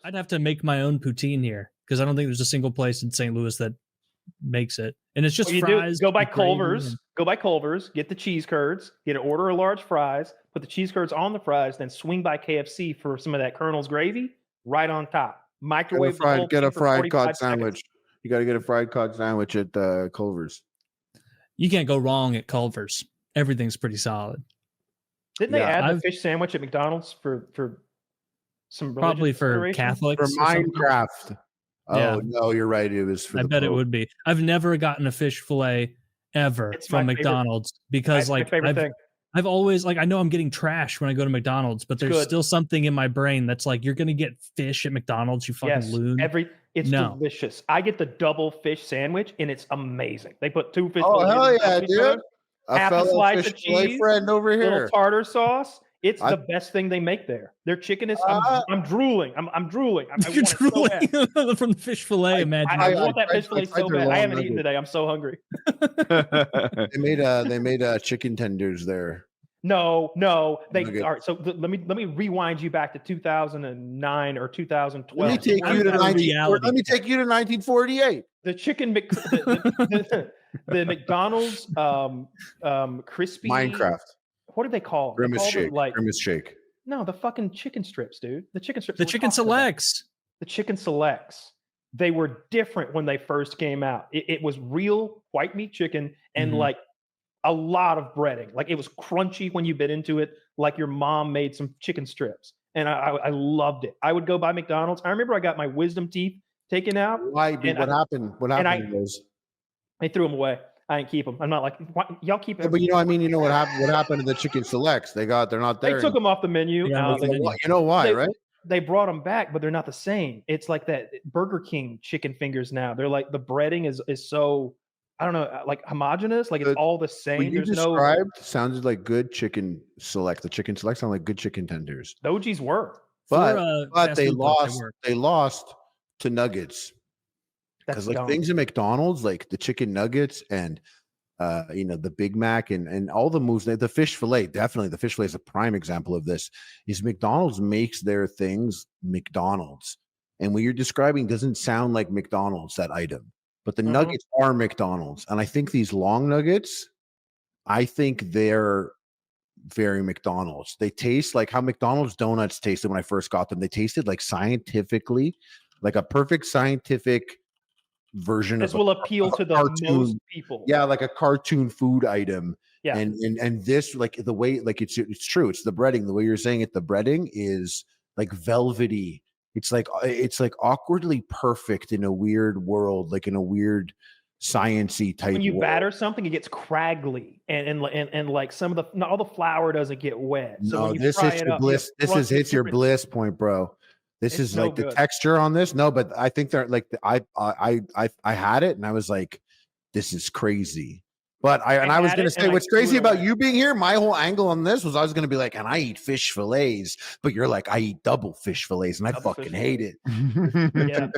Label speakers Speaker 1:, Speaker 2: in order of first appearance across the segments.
Speaker 1: I'd have to make my own poutine here because I don't think there's a single place in St. Louis that makes it, and it's just fries.
Speaker 2: Go by Culver's. Go by Culver's. Get the cheese curds. Get an order of large fries. Put the cheese curds on the fries. Then swing by KFC for some of that Colonel's gravy right on top. Microwave.
Speaker 3: Get a fried cod sandwich. You got to get a fried cod sandwich at Culver's.
Speaker 1: You can't go wrong at Culver's. Everything's pretty solid.
Speaker 2: Didn't they add the fish sandwich at McDonald's for some
Speaker 1: probably for Catholics
Speaker 3: for Minecraft? Oh no, you're right. It was. For
Speaker 1: I bet it would be. I've never gotten a fish fillet ever from McDonald's because I've always I know I'm getting trash when I go to McDonald's, but there's still something in my brain that's like, you're gonna get fish at McDonald's, you fucking loon.
Speaker 2: It's delicious. I get the double fish sandwich and it's amazing. They put 2 fish.
Speaker 3: Oh hell yeah, dude!
Speaker 2: Half a slice of cheese,
Speaker 3: friend over here.
Speaker 2: Little tartar sauce. It's the best thing they make there. Their chicken is. I'm drooling. I'm drooling.
Speaker 1: You're drooling from the fish fillet. Imagine.
Speaker 2: I want that fish fillet so bad. I haven't eaten today. I'm so hungry.
Speaker 3: They made chicken tenders there.
Speaker 2: No. All right. So let me rewind you back to 2009 or 2012.
Speaker 3: Let me take you to 1948.
Speaker 2: The chicken, the McDonald's crispy
Speaker 3: Minecraft.
Speaker 2: What do they call it?
Speaker 3: Grimace shake. Grimace shake.
Speaker 2: No, the fucking chicken strips, dude. The chicken strips.
Speaker 1: The chicken selects.
Speaker 2: The chicken selects. They were different when they first came out. It was real white meat chicken and like a lot of breading. Like it was crunchy when you bit into it, like your mom made some chicken strips. And I loved it. I would go by McDonald's. I remember I got my wisdom teeth taken out.
Speaker 3: Why? What happened? What happened to those?
Speaker 2: I threw them away. I didn't keep them. I'm not like, y'all keep them.
Speaker 3: But you know what happened? What happened to the chicken selects? They're not there.
Speaker 2: They took them off the menu.
Speaker 3: You know why, right?
Speaker 2: They brought them back, but they're not the same. It's like that Burger King chicken fingers now. They're like, the breading is so, I don't know, like homogenous. Like it's all the same.
Speaker 3: What you described sounded like good chicken select. The chicken select sound like good chicken tenders.
Speaker 2: The OGs were.
Speaker 3: But they lost to nuggets. Because things in McDonald's, like the chicken nuggets and the Big Mac and all the moves, the fish fillet, definitely the fish fillet is a prime example of this. Is McDonald's makes their things McDonald's, and what you're describing doesn't sound like McDonald's, that item, but the nuggets are McDonald's, and I think these long nuggets, I think they're very McDonald's. They taste like how McDonald's donuts tasted when I first got them. They tasted like scientifically, like a perfect scientific version
Speaker 2: this will appeal to the cartoon, most people.
Speaker 3: Yeah, like a cartoon food item. Yeah. And this, like the way, like it's true. It's the breading. The way you're saying it, the breading is like velvety. It's like awkwardly perfect in a weird world, like in a weird sciencey type.
Speaker 2: When you
Speaker 3: world.
Speaker 2: batter something, it gets craggly and like some of all the flour doesn't get wet. So
Speaker 3: no,
Speaker 2: when you
Speaker 3: this hits your bliss. This hits your bliss point, bro. This is like the texture on this. No, but I think they're like I had it and I was like, this is crazy. But I was going to say what's crazy about you being here. My whole angle on this was I was going to be like, and I eat fish fillets, but you're like, I eat double fish fillets, and I fucking hate it.
Speaker 2: Yeah,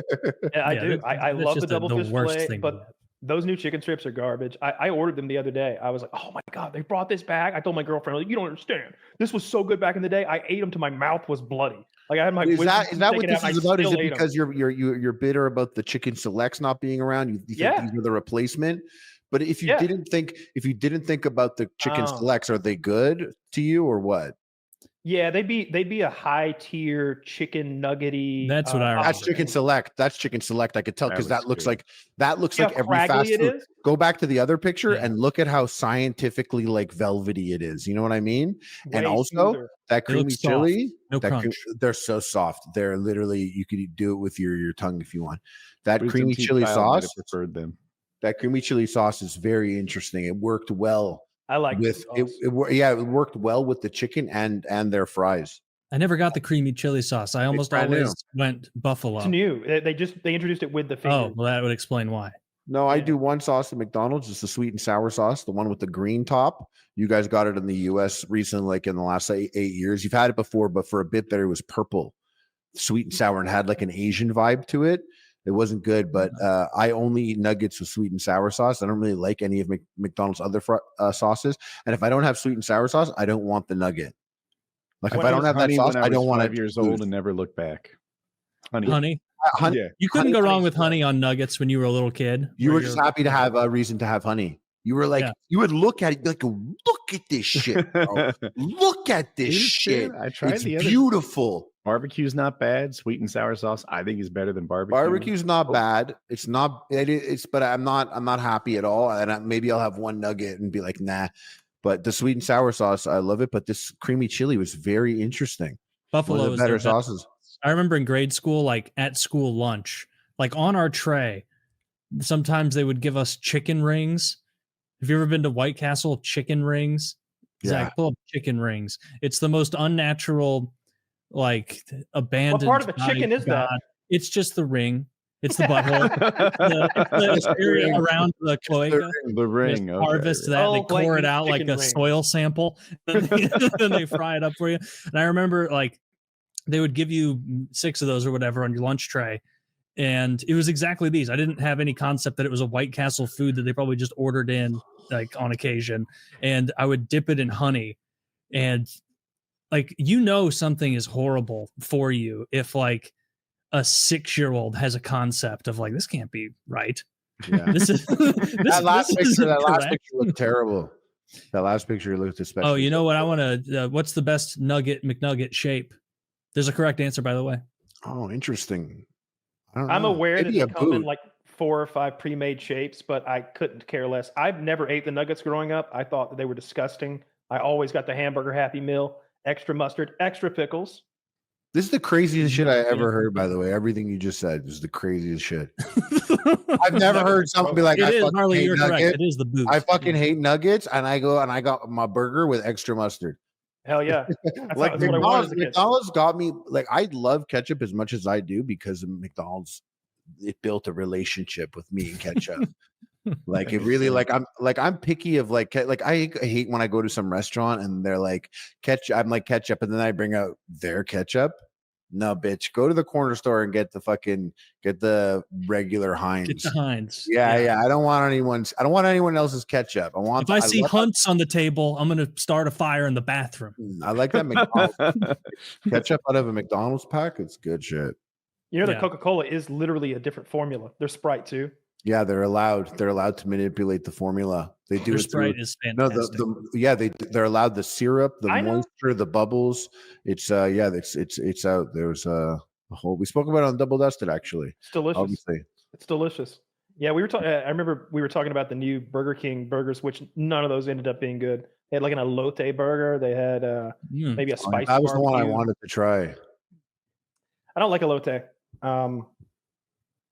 Speaker 2: I do. I love the double fish fillet, but those new chicken strips are garbage. I ordered them the other day. I was like, oh my God, they brought this back. I told my girlfriend, like, you don't understand. This was so good back in the day. I ate them till my mouth was bloody. Like I had my.
Speaker 3: Is that what this is about? Is it because you're bitter about the chicken selects not being around? You think these are the replacement? But if you didn't think about the chicken selects, are they good to you or what?
Speaker 2: Yeah, they'd be a high tier chicken nuggety.
Speaker 1: That's what I.
Speaker 3: That's chicken select. That's chicken select. I could tell because that looks like every fast food. Go back to the other picture and look at how scientifically like velvety it is. You know what I mean? And also that creamy chili.
Speaker 1: No crunch.
Speaker 3: They're so soft. They're literally, you could do it with your tongue if you want. That creamy chili sauce.
Speaker 4: Preferred them.
Speaker 3: That creamy chili sauce is very interesting. It worked well.
Speaker 2: I like
Speaker 3: with it. It worked well with the chicken and their fries.
Speaker 1: I never got the creamy chili sauce. I almost always went buffalo.
Speaker 2: It's new. They introduced it with the finger.
Speaker 1: Oh, well, that would explain why.
Speaker 3: No, I do one sauce at McDonald's. It's the sweet and sour sauce, the one with the green top. You guys got it in the US recently, like in the last 8 years. You've had it before, but for a bit there, it was purple, sweet and sour, and had like an Asian vibe to it. It wasn't good, but I only eat nuggets with sweet and sour sauce. I don't really like any of McDonald's other sauces. And if I don't have sweet and sour sauce, I don't want the nugget. Like if I don't have that sauce, I don't want it.
Speaker 4: 5 years old and never look back.
Speaker 1: Honey.
Speaker 3: Honey.
Speaker 1: You couldn't go wrong with honey on nuggets when you were a little kid.
Speaker 3: You were just happy to have a reason to have honey. You were like, you would look at it like, look at this shit, bro. Look at this shit.
Speaker 4: I tried
Speaker 3: it's beautiful.
Speaker 4: Barbecue's not bad. Sweet and sour sauce, I think, is better than barbecue.
Speaker 3: Barbecue's not bad. It's not. It's. But I'm not happy at all. And maybe I'll have one nugget and be like, nah. But the sweet and sour sauce, I love it. But this creamy chili was very interesting.
Speaker 1: Buffalo is
Speaker 3: better sauces.
Speaker 1: I remember in grade school, like at school lunch, like on our tray, sometimes they would give us chicken rings. Have you ever been to White Castle chicken rings? Zach, pull up chicken rings. It's the most unnatural, like abandoned.
Speaker 2: What part of the chicken is that?
Speaker 1: It's just the ring. It's the butthole. the area around the cloaca.
Speaker 4: The ring.
Speaker 1: Okay. Harvest that. They pour it out like a soil sample. Then they fry it up for you. And I remember like they would give you 6 of those or whatever on your lunch tray. And it was exactly these. I didn't have any concept that it was a White Castle food that they probably just ordered in like on occasion. And I would dip it in honey. And like, something is horrible for you if like a 6-year-old has a concept of like, this can't be right.
Speaker 3: Yeah. That last picture looked terrible. That last picture looked especially.
Speaker 1: Oh, you know what? I want to, what's the best McNugget shape? There's a correct answer, by the way.
Speaker 3: Oh, interesting.
Speaker 2: I'm aware that they come in like 4 or 5 pre-made shapes, but I couldn't care less. I've never ate the nuggets growing up. I thought that they were disgusting. I always got the hamburger Happy Meal, extra mustard, extra pickles.
Speaker 3: This is the craziest shit I ever heard, by the way. Everything you just said is the craziest shit. I've never heard someone be like,
Speaker 1: Harley, you're correct. It is the boot.
Speaker 3: I fucking hate nuggets, and I got my burger with extra mustard.
Speaker 2: Hell yeah.
Speaker 3: Like McDonald's got me, like, I love ketchup as much as I do because of McDonald's. It built a relationship with me and ketchup. Like it really, I'm picky of like I hate when I go to some restaurant and they're like ketchup. I'm like ketchup, and then I bring out their ketchup. No, bitch, go to the corner store and get the regular Heinz.
Speaker 1: Get the Heinz.
Speaker 3: Yeah. I don't want anyone else's ketchup.
Speaker 1: If I see Hunt's on the table, I'm gonna start a fire in the bathroom.
Speaker 3: I like that McDonald's ketchup out of a McDonald's pack. It's good shit.
Speaker 2: You know that Coca-Cola is literally a different formula. They're Sprite too.
Speaker 3: Yeah, they're allowed to manipulate the formula. They do.
Speaker 1: Their Sprite is fantastic.
Speaker 3: They're allowed the syrup, the moisture, the bubbles. It's it's out. There's a whole. We spoke about it on Double Dusted actually.
Speaker 2: It's delicious.
Speaker 3: Obviously.
Speaker 2: It's delicious. Yeah, we were talking. I remember we were talking about the new Burger King burgers, which none of those ended up being good. They had like an elote burger. They had maybe a spicy.
Speaker 3: That was the one I wanted to try.
Speaker 2: I don't like elote.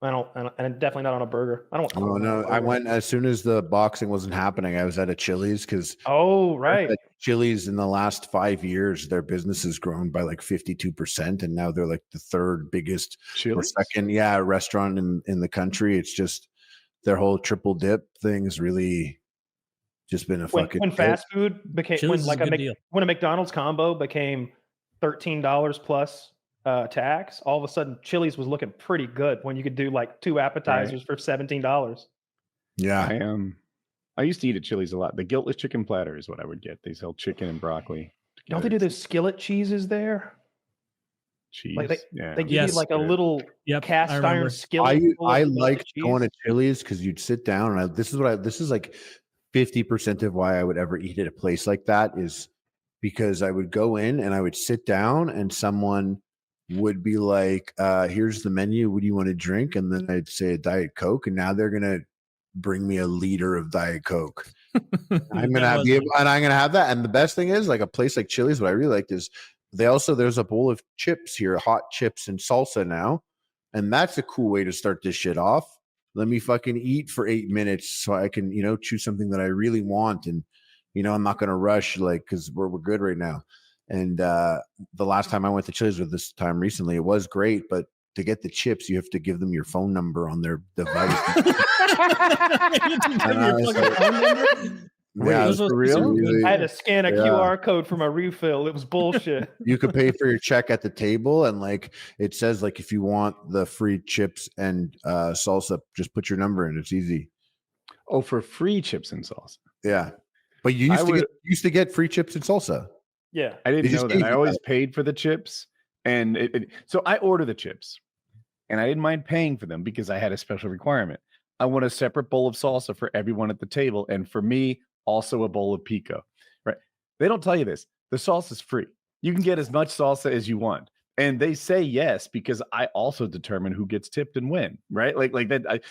Speaker 2: I don't, and definitely not on a burger. I don't.
Speaker 3: Oh no! I went as soon as the boxing wasn't happening. I was at a Chili's because Chili's in the last 5 years, their business has grown by like 52%, and now they're like the 3rd biggest or second, restaurant in the country. It's just their whole triple dip thing has really just been a fucking.
Speaker 2: When fast food became when a McDonald's combo became $13 plus. Tax, all of a sudden Chili's was looking pretty good when you could do like 2 appetizers for $17.
Speaker 3: Yeah,
Speaker 4: I used to eat at Chili's a lot. The guiltless chicken platter is what I would get. They sell chicken and broccoli.
Speaker 2: Don't they do those skillet cheeses there?
Speaker 4: Cheese.
Speaker 2: Like they give you like a little cast iron skillet.
Speaker 3: I like going to Chili's because you'd sit down and this is like 50% of why I would ever eat at a place like that is because I would go in and I would sit down and someone would be like, here's the menu. What do you want to drink? And then I'd say a Diet Coke. And now they're going to bring me a liter of Diet Coke. I'm going to have that. And the best thing is like a place like Chili's, what I really liked is there's a bowl of chips here, hot chips and salsa now. And that's a cool way to start this shit off. Let me fucking eat for 8 minutes so I can, choose something that I really want. And, I'm not going to rush cause we're good right now. And the last time I went to Chili's with this time recently, it was great, but to get the chips, you have to give them your phone number on their device.
Speaker 2: For real? I had to scan a QR code for my refill. It was bullshit.
Speaker 3: You could pay for your check at the table, and it says if you want the free chips and salsa, just put your number in. It's easy.
Speaker 4: Oh, for free chips and salsa.
Speaker 3: Yeah, but you used to get free chips and salsa.
Speaker 2: Yeah,
Speaker 4: I didn't know that. I always paid for the chips, and so I order the chips, and I didn't mind paying for them because I had a special requirement. I want a separate bowl of salsa for everyone at the table, and for me, also a bowl of pico. Right? They don't tell you this. The salsa is free. You can get as much salsa as you want. And they say yes because I also determine who gets tipped and when, right? Like that.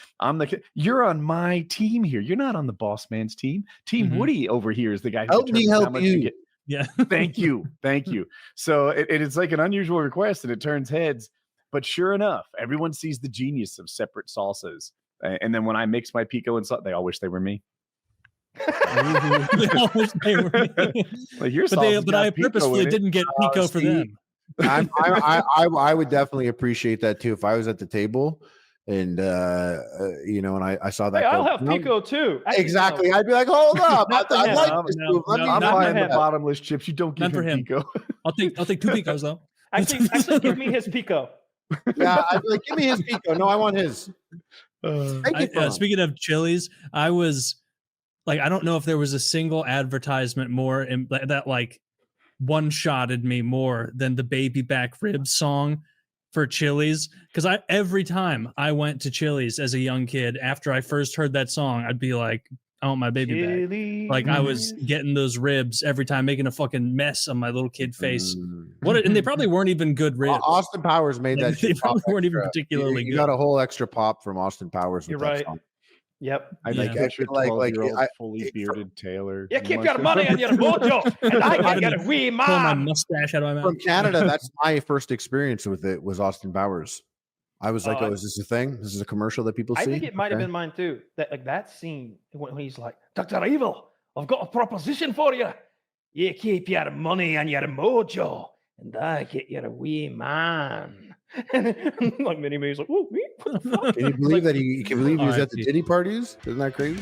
Speaker 4: You're on my team here. You're not on the boss man's team. Team Woody over here is the guy who determines how much you get.
Speaker 1: Yeah.
Speaker 4: Thank you. So it's like an unusual request, and it turns heads. But sure enough, everyone sees the genius of separate salsas. And then when I mix my pico and salt, they all wish they were me.
Speaker 1: They all wish they were me.
Speaker 4: Like your
Speaker 1: but I purposefully didn't get pico for them.
Speaker 3: I would definitely appreciate that too if I was at the table and and I saw that.
Speaker 2: Hey, I'll have pico too.
Speaker 3: Exactly. I'd be like, hold up. I like this move.
Speaker 4: I'm buying the bottomless chips. You don't give him pico.
Speaker 1: I'll take 2 picos though.
Speaker 2: Actually, give me his pico.
Speaker 3: Yeah, I'd be like, give me his pico. No, I want his.
Speaker 1: Speaking of Chili's, I was like, I don't know if there was a single advertisement more that like one-shotted me more than the baby back ribs song for Chili's, because every time I went to Chili's as a young kid, after I first heard that song, I'd be like, I want my baby back. Like I was getting those ribs every time, making a fucking mess on my little kid face. And they probably weren't even good ribs.
Speaker 3: Austin Powers made that.
Speaker 1: They probably weren't even particularly good.
Speaker 3: You got a whole extra pop from Austin Powers.
Speaker 2: You're right. Song.
Speaker 4: Yep. I picture 12-year-old fully bearded Taylor.
Speaker 2: You keep your money on your mojo, and I can get a wee man.
Speaker 1: Pull my mustache out of my mouth.
Speaker 3: From Canada, that's my first experience with it, was Austin Powers. I was like, is this a thing? This is a commercial that people see?
Speaker 2: I think it might have been mine too. That scene when he's like, Dr. Evil, I've got a proposition for you. You keep your money and your mojo, and I get you a wee man. Like Minnie May's like, what the fuck?
Speaker 3: Can you believe that he was at the Diddy parties? Isn't that crazy?